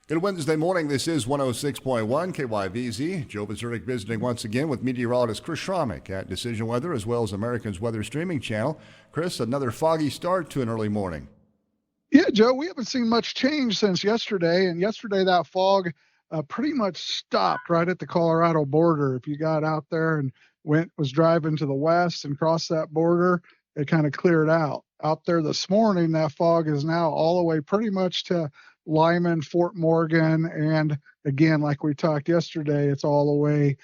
Good Wednesday morning. This is 106.1 KYVZ. Joe Vazurek visiting once again with meteorologist Chris Sramek at Decision Weather, as well as America's Weather Streaming Channel. Chris, another foggy start to an early morning. Yeah, Joe, we haven't seen much change since yesterday. And yesterday, that fog pretty much stopped right at the Colorado border. If you got out there and was driving to the west and crossed that border, it kind of cleared out. Out there this morning, that fog is now all the way pretty much to Lyman, Fort Morgan, and again, like we talked yesterday, it's all the way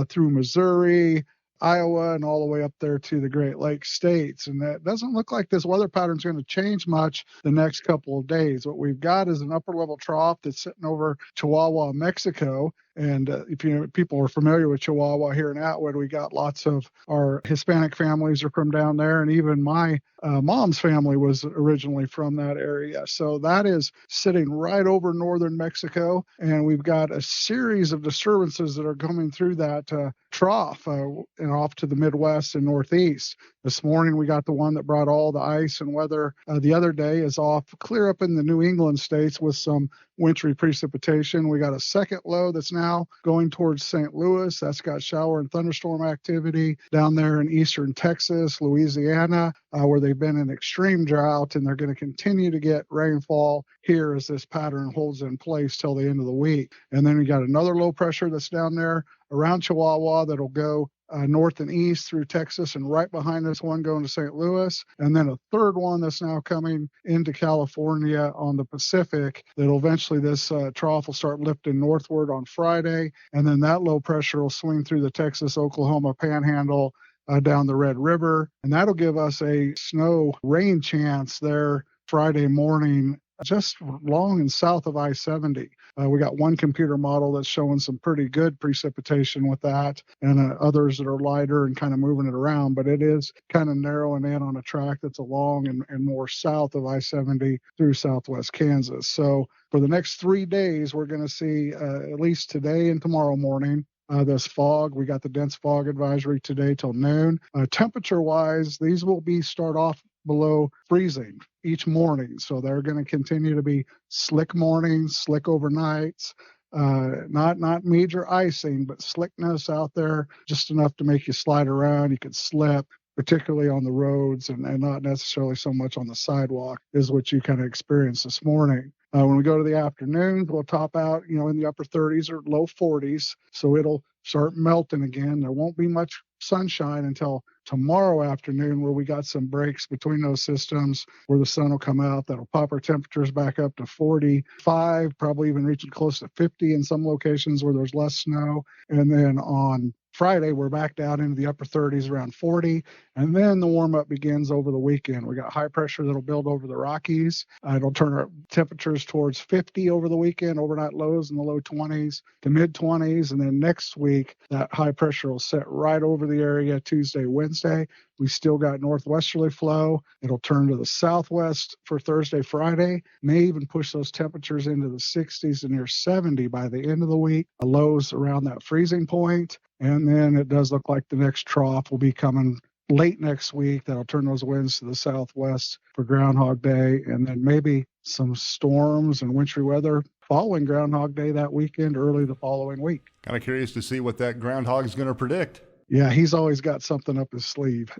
through Missouri, Iowa, and all the way up there to the Great Lakes states. And that doesn't look like this weather pattern is going to change much the next couple of days. What we've got is an upper level trough that's sitting over Chihuahua, Mexico. And if people are familiar with Chihuahua here in Atwood, we got lots of our Hispanic families are from down there. And even my mom's family was originally from that area. So that is sitting right over northern Mexico. And we've got a series of disturbances that are coming through that trough and off to the Midwest and Northeast. This morning, we got the one that brought all the ice and weather. The other day is off clear up in the New England states with some wintry precipitation. We got a second low that's now going towards St. Louis. That's got shower and thunderstorm activity down there in eastern Texas, Louisiana, where they've been in extreme drought, and they're going to continue to get rainfall here as this pattern holds in place till the end of the week. And then we got another low pressure that's down there around Chihuahua that'll go north and east through Texas, and right behind this one going to St. Louis. And then a third one that's now coming into California on the Pacific that'll eventually this trough will start lifting northward on Friday. And then that low pressure will swing through the Texas-Oklahoma panhandle down the Red River. And that'll give us a snow rain chance there Friday morning, just long and south of I-70. We got one computer model that's showing some pretty good precipitation with that, and others that are lighter and kind of moving it around, but it is kind of narrowing in on a track that's along and more south of I-70 through southwest Kansas. So for the next 3 days, we're going to see at least today and tomorrow morning, this fog. We got the dense fog advisory today till noon. Temperature-wise, these will start off below freezing each morning. So they're going to continue to be slick mornings, slick overnights, not major icing, but slickness out there, just enough to make you slide around. You could slip, particularly on the roads and not necessarily so much on the sidewalk is what you kind of experienced this morning. When we go to the afternoon, we'll top out, in the upper 30s or low 40s. So it'll start melting again. There won't be much sunshine until tomorrow afternoon, where we got some breaks between those systems where the sun will come out. That'll pop our temperatures back up to 45, probably even reaching close to 50 in some locations where there's less snow. And then on Friday, we're back down into the upper 30s, around 40. And then the warm-up begins over the weekend. We got high pressure that'll build over the Rockies. It'll turn our temperatures towards 50 over the weekend, overnight lows in the low 20s to mid-20s. And then next week, that high pressure will set right over the area Tuesday, Wednesday. We still got northwesterly flow. It'll turn to the southwest for Thursday, Friday. May even push those temperatures into the 60s and near 70 by the end of the week. The lows around that freezing point. And then it does look like the next trough will be coming late next week. That'll turn those winds to the southwest for Groundhog Day. And then maybe some storms and wintry weather following Groundhog Day that weekend, early the following week. Kind of curious to see what that groundhog is going to predict. Yeah, he's always got something up his sleeve.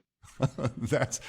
That's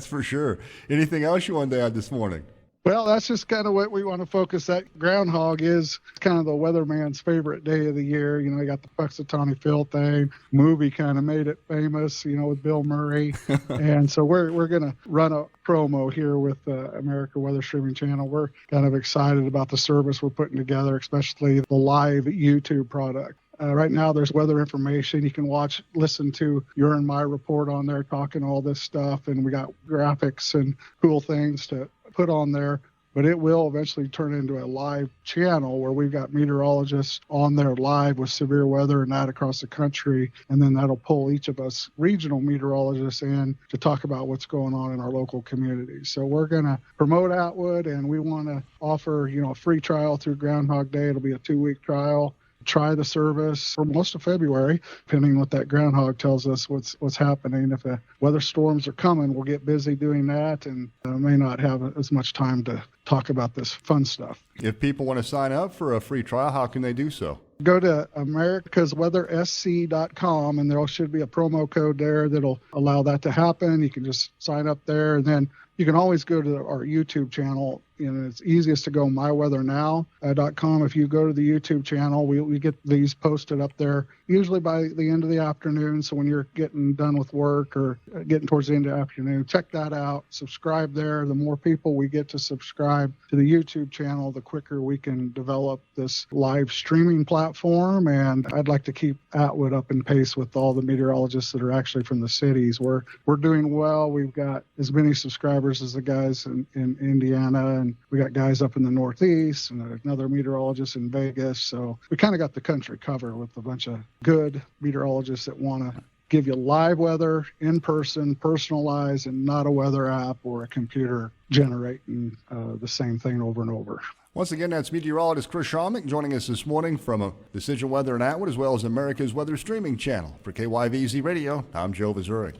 for sure. Anything else you wanted to add this morning? Well, that's just kind of what we want to focus. That Groundhog is kind of the weatherman's favorite day of the year. You got the Puxatawny Phil thing. Movie kind of made it famous, with Bill Murray. And so we're going to run a promo here with America Weather Streaming Channel. We're kind of excited about the service we're putting together, especially the live YouTube product. Right now, there's weather information. You can listen to your and my report on there, talking all this stuff. And we got graphics and cool things to put on there. But it will eventually turn into a live channel where we've got meteorologists on there live with severe weather and that across the country. And then that'll pull each of us regional meteorologists in to talk about what's going on in our local communities. So we're going to promote Atwood, and we want to offer, a free trial through Groundhog Day. It'll be a 2-week trial. try the service for most of February, depending on what that groundhog tells us what's happening. If the weather storms are coming, we'll get busy doing that and may not have as much time to talk about this fun stuff. If people want to sign up for a free trial, how can they do so? Go to americasweathersc.com, and there should be a promo code there that'll allow that to happen. You can just sign up there, and then you can always go to our YouTube channel. It's easiest to go myweathernow.com. If you go to the YouTube channel, we get these posted up there usually by the end of the afternoon. So when you're getting done with work or getting towards the end of the afternoon, check that out. Subscribe there. The more people we get to subscribe to the YouTube channel, the quicker we can develop this live streaming platform. And I'd like to keep Atwood up in pace with all the meteorologists that are actually from the cities. We're doing well. We've got as many subscribers as the guys in Indiana, and we got guys up in the Northeast and another meteorologist in Vegas. So we kind of got the country covered with a bunch of good meteorologists that want to give you live weather in person, personalized, and not a weather app or a computer generating the same thing over and over. Once again, that's meteorologist Chris Sramek joining us this morning from Decision Weather in Atwood, as well as America's Weather Streaming Channel. For KYVZ Radio, I'm Joe Vazuri.